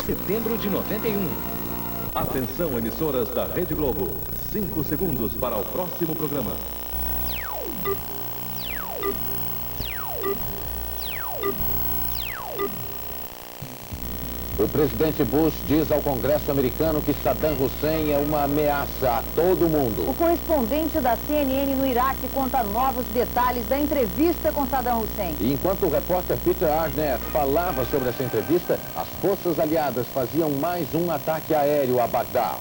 setembro de 91. Atenção, emissoras da Rede Globo. 5 segundos para o próximo programa. O presidente Bush diz ao Congresso americano que Saddam Hussein é uma ameaça a todo mundo. O correspondente da CNN no Iraque conta novos detalhes da entrevista com Saddam Hussein. E enquanto o repórter Peter Arnett falava sobre essa entrevista, as forças aliadas faziam mais um ataque aéreo a Bagdá.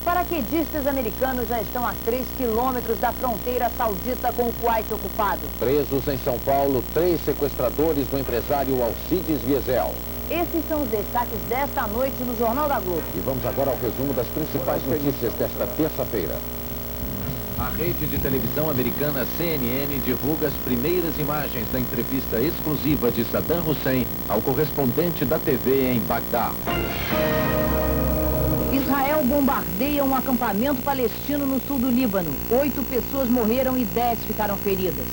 Paraquedistas americanos já estão a 3 quilômetros da fronteira saudita com o Kuwait ocupado. Presos em São Paulo, 3 sequestradores do empresário Alcides Wiesel. Esses são os destaques desta noite no Jornal da Globo. E vamos agora ao resumo das principais notícias desta terça-feira. A rede de televisão americana CNN divulga as primeiras imagens da entrevista exclusiva de Saddam Hussein ao correspondente da TV em Bagdá. Israel bombardeia um acampamento palestino no sul do Líbano. 8 pessoas morreram e 10 ficaram feridas.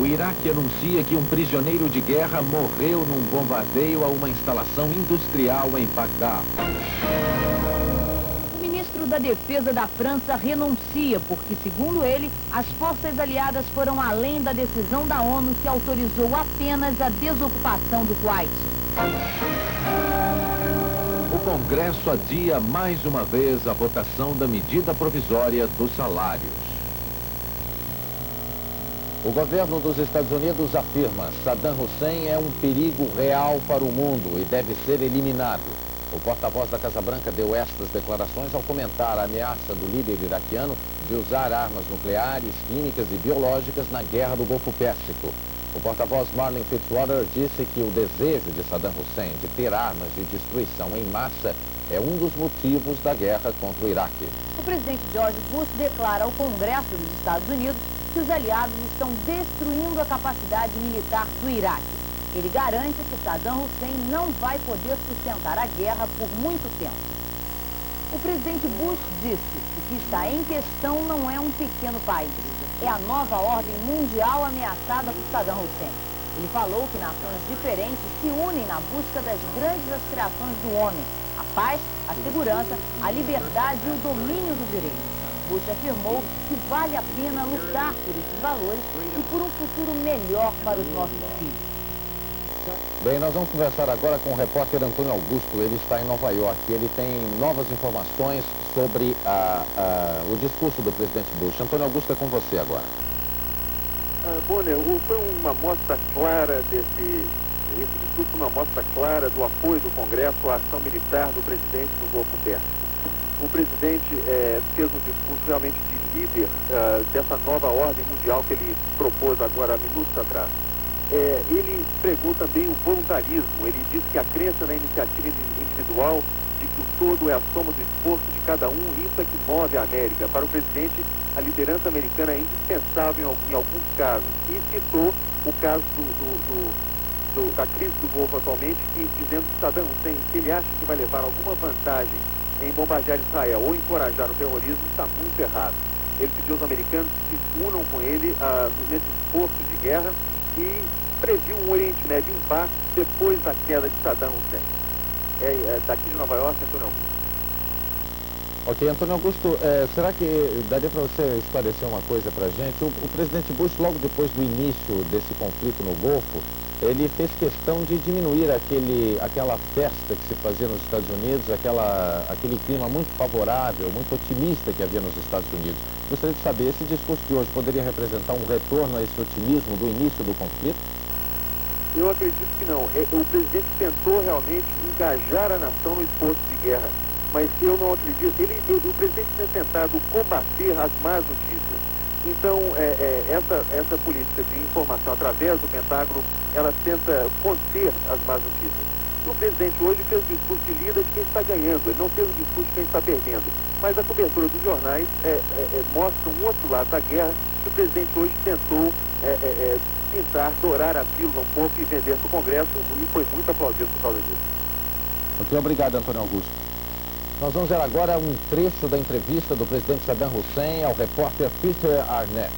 O Iraque anuncia que um prisioneiro de guerra morreu num bombardeio a uma instalação industrial em Bagdá. O ministro da Defesa da França renuncia porque, segundo ele, as forças aliadas foram além da decisão da ONU que autorizou apenas a desocupação do Kuwait. O Congresso adia mais uma vez a votação da medida provisória dos salários. O governo dos Estados Unidos afirma que Saddam Hussein é um perigo real para o mundo e deve ser eliminado. O porta-voz da Casa Branca deu estas declarações ao comentar a ameaça do líder iraquiano de usar armas nucleares, químicas e biológicas na guerra do Golfo Pérsico. O porta-voz Marlin Fitzwater disse que o desejo de Saddam Hussein de ter armas de destruição em massa é um dos motivos da guerra contra o Iraque. O presidente George Bush declara ao Congresso dos Estados Unidos que os aliados estão destruindo a capacidade militar do Iraque. Ele garante que Saddam Hussein não vai poder sustentar a guerra por muito tempo. O presidente Bush disse que o que está em questão não é um pequeno país, é a nova ordem mundial ameaçada por Saddam Hussein. Ele falou que nações diferentes se unem na busca das grandes aspirações do homem, a paz, a segurança, a liberdade e o domínio do direito. Bush afirmou que vale a pena lutar por esses valores e por um futuro melhor para os nossos filhos. Bem, nós vamos conversar agora com o repórter Antônio Augusto. Ele está em Nova York. Ele tem novas informações sobre o discurso do presidente Bush. Antônio Augusto, é com você agora. Bonner, foi uma amostra clara esse discurso, uma amostra clara do apoio do Congresso à ação militar do presidente no Golfo Pérsico. O presidente fez um discurso realmente de líder dessa nova ordem mundial que ele propôs agora há minutos atrás. Ele pregou também o voluntarismo. Ele disse que a crença na iniciativa individual, de que o todo é a soma do esforço de cada um, isso é que move a América. Para o presidente, a liderança americana é indispensável em alguns casos. E citou o caso da crise do Golfo atualmente, dizendo que Saddam Hussein, se ele acha que vai levar alguma vantagem em bombardear Israel ou encorajar o terrorismo, está muito errado. Ele pediu aos americanos que se unam com ele nesse esforço de guerra e previu um Oriente Médio em paz depois da queda de Saddam Hussein. Daqui de Nova York, Antônio Augusto. Ok, Antônio Augusto, será que daria para você esclarecer uma coisa para a gente? O presidente Bush, logo depois do início desse conflito no Golfo, ele fez questão de diminuir aquela festa que se fazia nos Estados Unidos, aquele clima muito favorável, muito otimista que havia nos Estados Unidos. Gostaria de saber, esse discurso de hoje poderia representar um retorno a esse otimismo do início do conflito? Eu acredito que não. O presidente tentou realmente engajar a nação no esforço de guerra, mas eu não acredito. O presidente tem tentado combater as más notícias. Então, essa política de informação através do Pentágono, ela tenta conter as más notícias. O presidente hoje fez um discurso de líder de quem está ganhando, ele não fez um discurso de quem está perdendo. Mas a cobertura dos jornais mostra um outro lado da guerra, que o presidente hoje tentou tentar dourar a pílula um pouco e vender para o Congresso, e foi muito aplaudido por causa disso. Muito obrigado, Antônio Augusto. Nós vamos ver agora um trecho da entrevista do presidente Saddam Hussein ao repórter Peter Arnett.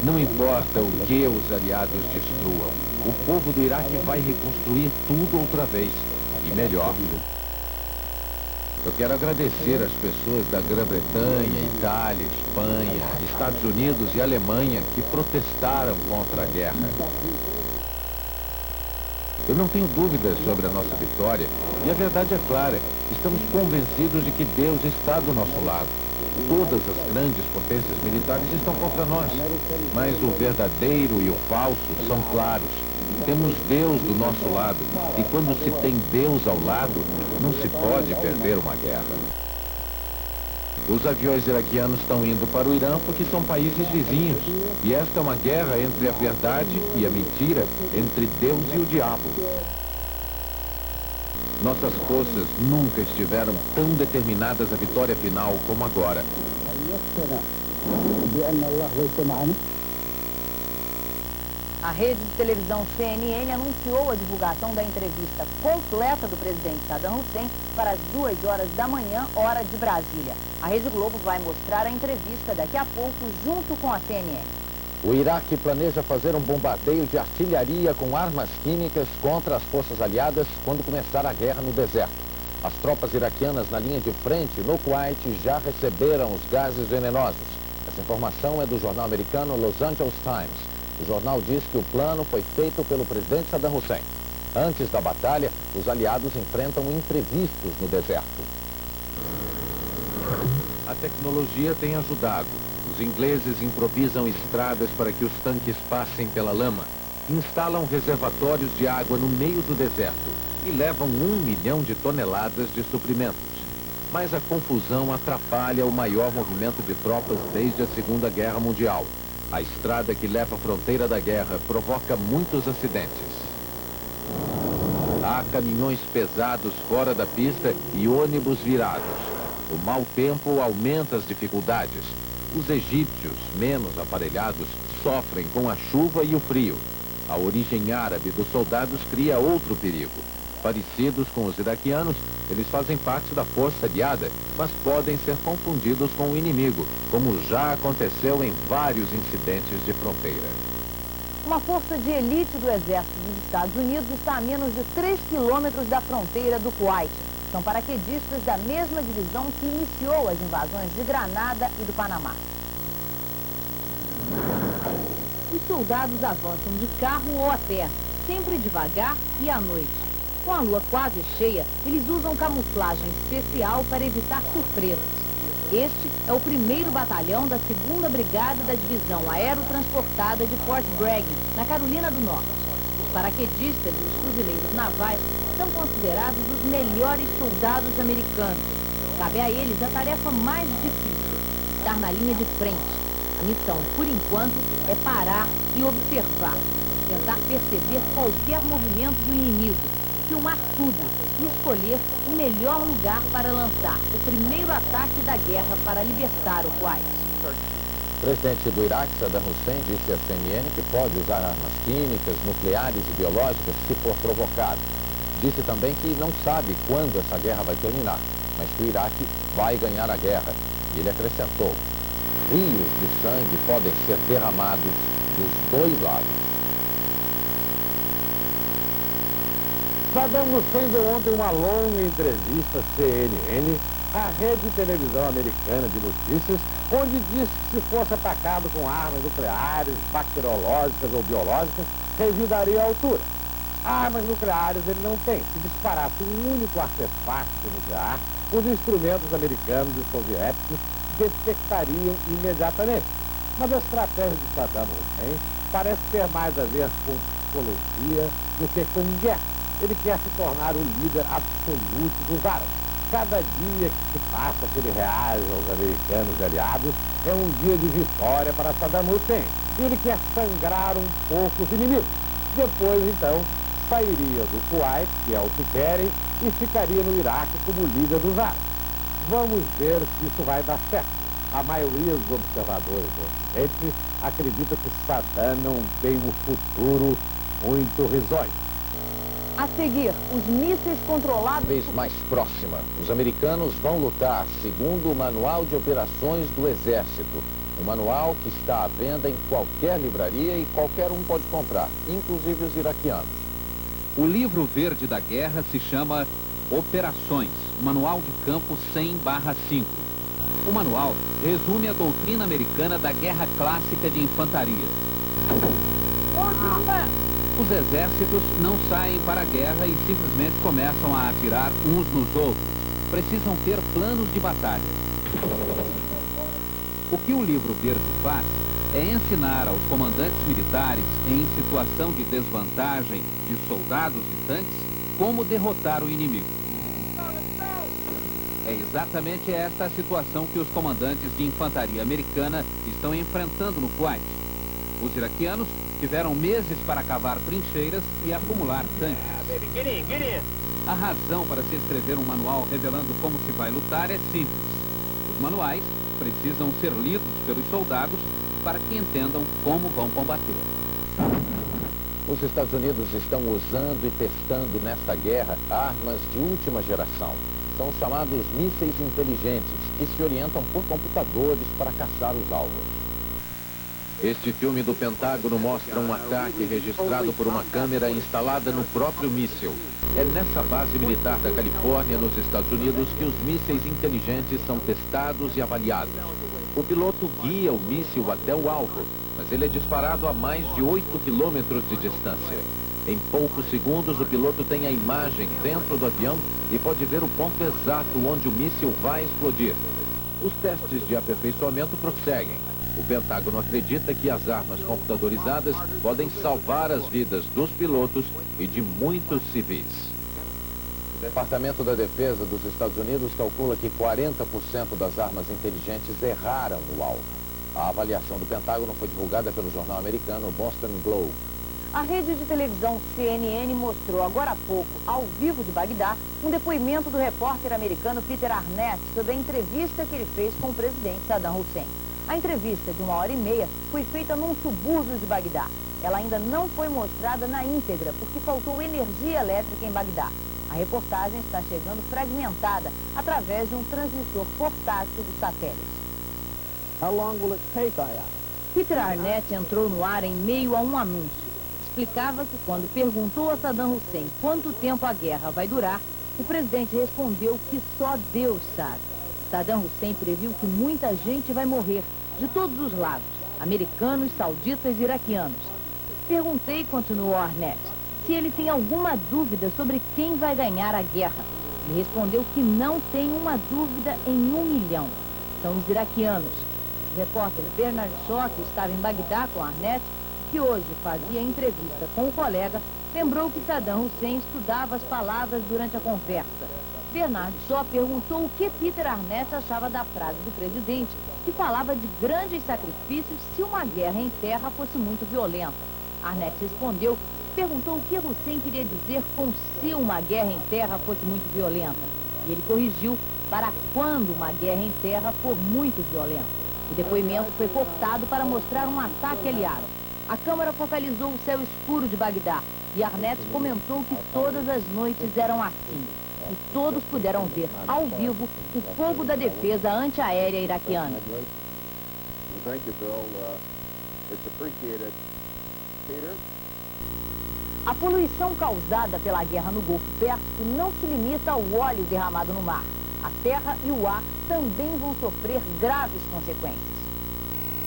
Não importa o que os aliados destruam, o povo do Iraque vai reconstruir tudo outra vez, e melhor. Eu quero agradecer às pessoas da Grã-Bretanha, Itália, Espanha, Estados Unidos e Alemanha que protestaram contra a guerra. Eu não tenho dúvidas sobre a nossa vitória, e a verdade é clara, estamos convencidos de que Deus está do nosso lado. Todas as grandes potências militares estão contra nós, mas o verdadeiro e o falso são claros. Temos Deus do nosso lado, e quando se tem Deus ao lado, não se pode perder uma guerra. Os aviões iraquianos estão indo para o Irã porque são países vizinhos, e esta é uma guerra entre a verdade e a mentira, entre Deus e o diabo. Nossas forças nunca estiveram tão determinadas à vitória final como agora. A rede de televisão CNN anunciou a divulgação da entrevista completa do presidente Saddam Hussein para as 2 horas da manhã, hora de Brasília. A Rede Globo vai mostrar a entrevista daqui a pouco, junto com a CNN. O Iraque planeja fazer um bombardeio de artilharia com armas químicas contra as forças aliadas quando começar a guerra no deserto. As tropas iraquianas na linha de frente, no Kuwait, já receberam os gases venenosos. Essa informação é do jornal americano Los Angeles Times. O jornal diz que o plano foi feito pelo presidente Saddam Hussein. Antes da batalha, os aliados enfrentam imprevistos no deserto. A tecnologia tem ajudado. Os ingleses improvisam estradas para que os tanques passem pela lama, instalam reservatórios de água no meio do deserto e levam 1 milhão de toneladas de suprimentos. Mas a confusão atrapalha o maior movimento de tropas desde a Segunda Guerra Mundial. A estrada que leva à fronteira da guerra provoca muitos acidentes. Há caminhões pesados fora da pista e ônibus virados. O mau tempo aumenta as dificuldades. Os egípcios, menos aparelhados, sofrem com a chuva e o frio. A origem árabe dos soldados cria outro perigo. Parecidos com os iraquianos, eles fazem parte da força aliada, mas podem ser confundidos com o inimigo, como já aconteceu em vários incidentes de fronteira. Uma força de elite do Exército dos Estados Unidos está a menos de 3 quilômetros da fronteira do Kuwait. São paraquedistas da mesma divisão que iniciou as invasões de Granada e do Panamá. Os soldados avançam de carro ou a pé, sempre devagar e à noite. Com a lua quase cheia, eles usam camuflagem especial para evitar surpresas. Este é o 1º Batalhão da 2ª Brigada da Divisão Aerotransportada de Fort Bragg, na Carolina do Norte. Os paraquedistas e os fuzileiros navais são considerados os melhores soldados americanos. Cabe a eles a tarefa mais difícil, estar na linha de frente. A missão, por enquanto, é parar e observar, tentar perceber qualquer movimento do inimigo, filmar tudo e escolher o melhor lugar para lançar o primeiro ataque da guerra para libertar o Kuwait. O presidente do Iraque, Saddam Hussein, disse à CNN que pode usar armas químicas, nucleares e biológicas se for provocado. Disse também que não sabe quando essa guerra vai terminar, mas que o Iraque vai ganhar a guerra. E ele acrescentou: rios de sangue podem ser derramados dos 2 lados. Saddam Hussein deu ontem uma longa entrevista à CNN, a rede de televisão americana de notícias, onde disse que se fosse atacado com armas nucleares, bacteriológicas ou biológicas, revidaria a altura. Armas nucleares ele não tem. Se disparasse um único artefato nuclear, os instrumentos americanos e soviéticos detectariam imediatamente. Mas a estratégia de Saddam Hussein parece ter mais a ver com psicologia do que com guerra. Ele quer se tornar o líder absoluto dos árabes. Cada dia que se passa que ele reage aos americanos e aliados é um dia de vitória para Saddam Hussein. E ele quer sangrar um pouco os inimigos. Depois, então, sairia do Kuwait, que é o que querem, e ficaria no Iraque como líder dos árabes. Vamos ver se isso vai dar certo. A maioria dos observadores do Ocidente acredita que Saddam não tem um futuro muito risonho. A seguir, os mísseis controlados... Cada vez mais próxima, os americanos vão lutar segundo o Manual de Operações do Exército, Um manual que está à venda em qualquer livraria e qualquer um pode comprar, inclusive os iraquianos. O livro verde da guerra se chama Operações, Manual de Campo 100/5. O manual resume a doutrina americana da guerra clássica de infantaria. Os exércitos não saem para a guerra e simplesmente começam a atirar uns nos outros. Precisam ter planos de batalha. O que o livro verde faz é ensinar aos comandantes militares em situação de desvantagem de soldados e tanques como derrotar o inimigo. É exatamente esta a situação que os comandantes de infantaria americana estão enfrentando no Kuwait. Os iraquianos tiveram meses para cavar trincheiras e acumular tanques. A razão para se escrever um manual revelando como se vai lutar é simples. Os manuais precisam ser lidos pelos soldados para que entendam como vão combater. Os Estados Unidos estão usando e testando nesta guerra armas de última geração. São os chamados mísseis inteligentes, que se orientam por computadores para caçar os alvos. Este filme do Pentágono mostra um ataque registrado por uma câmera instalada no próprio míssil. É nessa base militar da Califórnia, nos Estados Unidos, que os mísseis inteligentes são testados e avaliados. O piloto guia o míssil até o alvo, mas ele é disparado a mais de 8 quilômetros de distância. Em poucos segundos, o piloto tem a imagem dentro do avião e pode ver o ponto exato onde o míssil vai explodir. Os testes de aperfeiçoamento prosseguem. O Pentágono acredita que as armas computadorizadas podem salvar as vidas dos pilotos e de muitos civis. O Departamento da Defesa dos Estados Unidos calcula que 40% das armas inteligentes erraram o alvo. A avaliação do Pentágono foi divulgada pelo jornal americano Boston Globe. A rede de televisão CNN mostrou agora há pouco, ao vivo de Bagdá, um depoimento do repórter americano Peter Arnett sobre a entrevista que ele fez com o presidente Saddam Hussein. A entrevista, de 1h30, foi feita num subúrbio de Bagdá. Ela ainda não foi mostrada na íntegra, porque faltou energia elétrica em Bagdá. A reportagem está chegando fragmentada através de um transmissor portátil do satélite. Peter Arnett entrou no ar em meio a um anúncio. Explicava que quando perguntou a Saddam Hussein quanto tempo a guerra vai durar, o presidente respondeu que só Deus sabe. Saddam Hussein previu que muita gente vai morrer, de todos os lados, americanos, sauditas e iraquianos. Perguntei, continuou Arnett, se ele tem alguma dúvida sobre quem vai ganhar a guerra. Ele respondeu que não tem uma dúvida em 1 milhão. São os iraquianos. O repórter Bernard Shaw, que estava em Bagdá com Arnett, que hoje fazia entrevista com o colega, lembrou que Saddam Hussein estudava as palavras durante a conversa. Bernard Shaw perguntou o que Peter Arnett achava da frase do presidente, que falava de grandes sacrifícios se uma guerra em terra fosse muito violenta. Arnett respondeu que perguntou o que Hussein queria dizer com se uma guerra em terra fosse muito violenta. E ele corrigiu para quando uma guerra em terra for muito violenta. O depoimento foi cortado para mostrar um ataque aliado. A câmera focalizou o céu escuro de Bagdá e Arnett comentou que todas as noites eram assim. E todos puderam ver, ao vivo, o fogo da defesa antiaérea iraquiana. A poluição causada pela guerra no Golfo Pérsico não se limita ao óleo derramado no mar. A terra e o ar também vão sofrer graves consequências.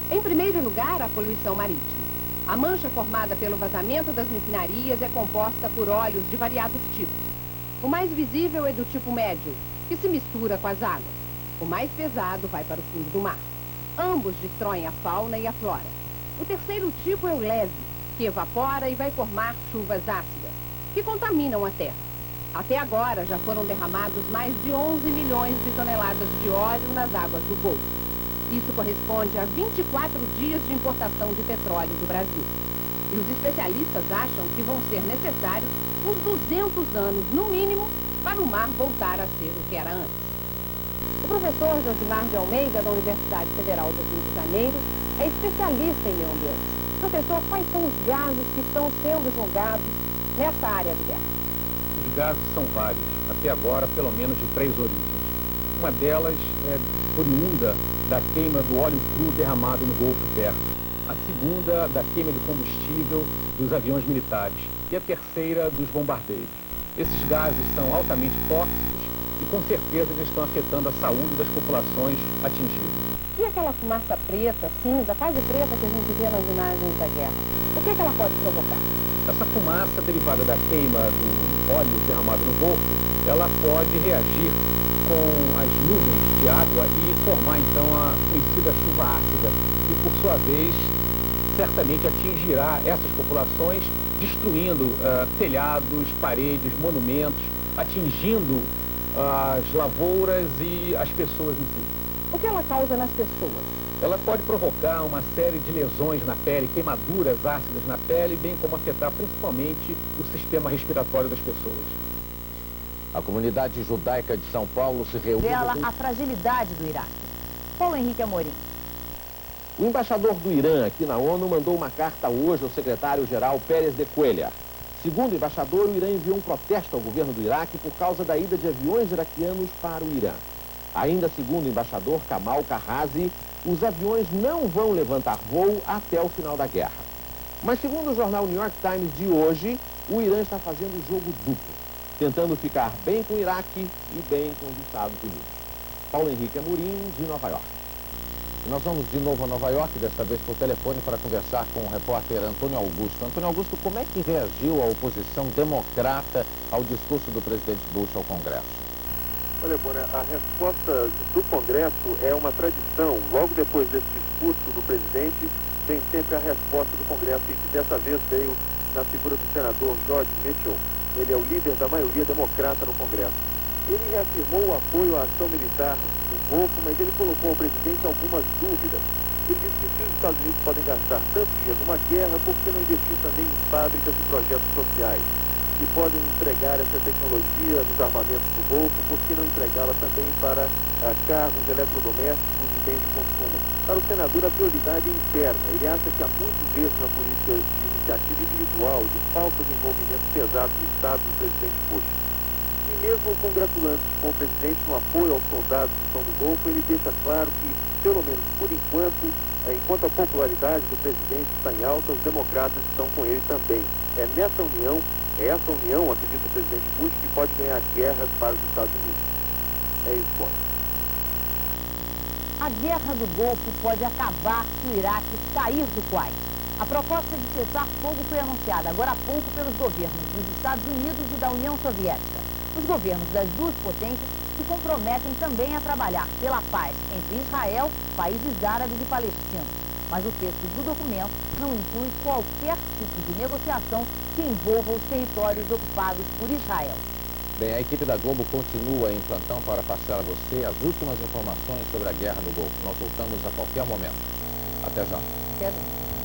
Em primeiro lugar, a poluição marítima. A mancha formada pelo vazamento das refinarias é composta por óleos de variados tipos. O mais visível é do tipo médio, que se mistura com as águas. O mais pesado vai para o fundo do mar. Ambos destroem a fauna e a flora. O terceiro tipo é o leve, que evapora e vai formar chuvas ácidas, que contaminam a terra. Até agora já foram derramados mais de 11 milhões de toneladas de óleo nas águas do Golfo. Isso corresponde a 24 dias de importação de petróleo do Brasil. E os especialistas acham que vão ser necessários uns 200 anos, no mínimo, para o mar voltar a ser o que era antes. O professor Josimar de Almeida, da Universidade Federal do Rio de Janeiro, é especialista em meio ambiente. Professor, quais são os gases que estão sendo jogados nessa área de guerra? Os gases são vários, até agora pelo menos de 3 origens. Uma delas é oriunda da queima do óleo cru derramado no Golfo Pérsico. A segunda, da queima de combustível dos aviões militares. E a terceira, dos bombardeios. Esses gases são altamente tóxicos e, com certeza, já estão afetando a saúde das populações atingidas. E aquela fumaça preta, cinza, quase preta que a gente vê nas imagens da guerra? O que ela pode provocar? Essa fumaça derivada da queima do óleo derramado no Golfo, ela pode reagir com as nuvens de água e formar, então, a conhecida chuva ácida, que, por sua vez, certamente atingirá essas populações, destruindo telhados, paredes, monumentos, atingindo as lavouras e as pessoas em si. O que ela causa nas pessoas? Ela pode provocar uma série de lesões na pele, queimaduras ácidas na pele, bem como afetar principalmente o sistema respiratório das pessoas. A comunidade judaica de São Paulo se reúne... Revela a fragilidade do Iraque. Paulo Henrique Amorim. O embaixador do Irã aqui na ONU mandou uma carta hoje ao secretário-geral Pérez de Cuellar. Segundo o embaixador, o Irã enviou um protesto ao governo do Iraque por causa da ida de aviões iraquianos para o Irã. Ainda segundo o embaixador Kamal Kharrazi, os aviões não vão levantar voo até o final da guerra. Mas segundo o jornal New York Times de hoje, o Irã está fazendo jogo duplo, tentando ficar bem com o Iraque e bem com os Estados Unidos. Paulo Henrique Amorim, de Nova York. E nós vamos de novo a Nova York, desta vez por telefone, para conversar com o repórter Antônio Augusto. Antônio Augusto, como é que reagiu a oposição democrata ao discurso do presidente Bush ao Congresso? Olha, Bona, a resposta do Congresso é uma tradição. Logo depois desse discurso do presidente, vem sempre a resposta do Congresso, e que dessa vez veio na figura do senador George Mitchell. Ele é o líder da maioria democrata no Congresso. Ele reafirmou o apoio à ação militar no Golfo, mas ele colocou ao presidente algumas dúvidas. Ele disse que se os Estados Unidos podem gastar tanto dinheiro numa guerra, por que não investir também em fábricas e projetos sociais? E podem empregar essa tecnologia nos armamentos do Golfo, por que não empregá-la também para carros eletrodomésticos e bens de consumo? Para o senador, a prioridade é interna. Ele acha que há muitos erros na política de iniciativa individual, de falta de envolvimento pesado do Estado do presidente Bush. E mesmo congratulando-se com o presidente no apoio aos soldados que estão no Golfo, ele deixa claro que, pelo menos por enquanto, enquanto a popularidade do presidente está em alta, os democratas estão com ele também. É essa união, acredita o presidente Bush, que pode ganhar guerras para os Estados Unidos. É isso, Bona. A guerra do Golfo pode acabar se o Iraque sair do Kuwait. A proposta de cessar fogo foi anunciada agora há pouco pelos governos dos Estados Unidos e da União Soviética. Os governos das duas potências se comprometem também a trabalhar pela paz entre Israel, países árabes e palestinos. Mas o texto do documento não inclui qualquer tipo de negociação que envolva os territórios ocupados por Israel. Bem, a equipe da Globo continua em plantão para passar a você as últimas informações sobre a guerra no Golfo. Nós voltamos a qualquer momento. Até já. Até já.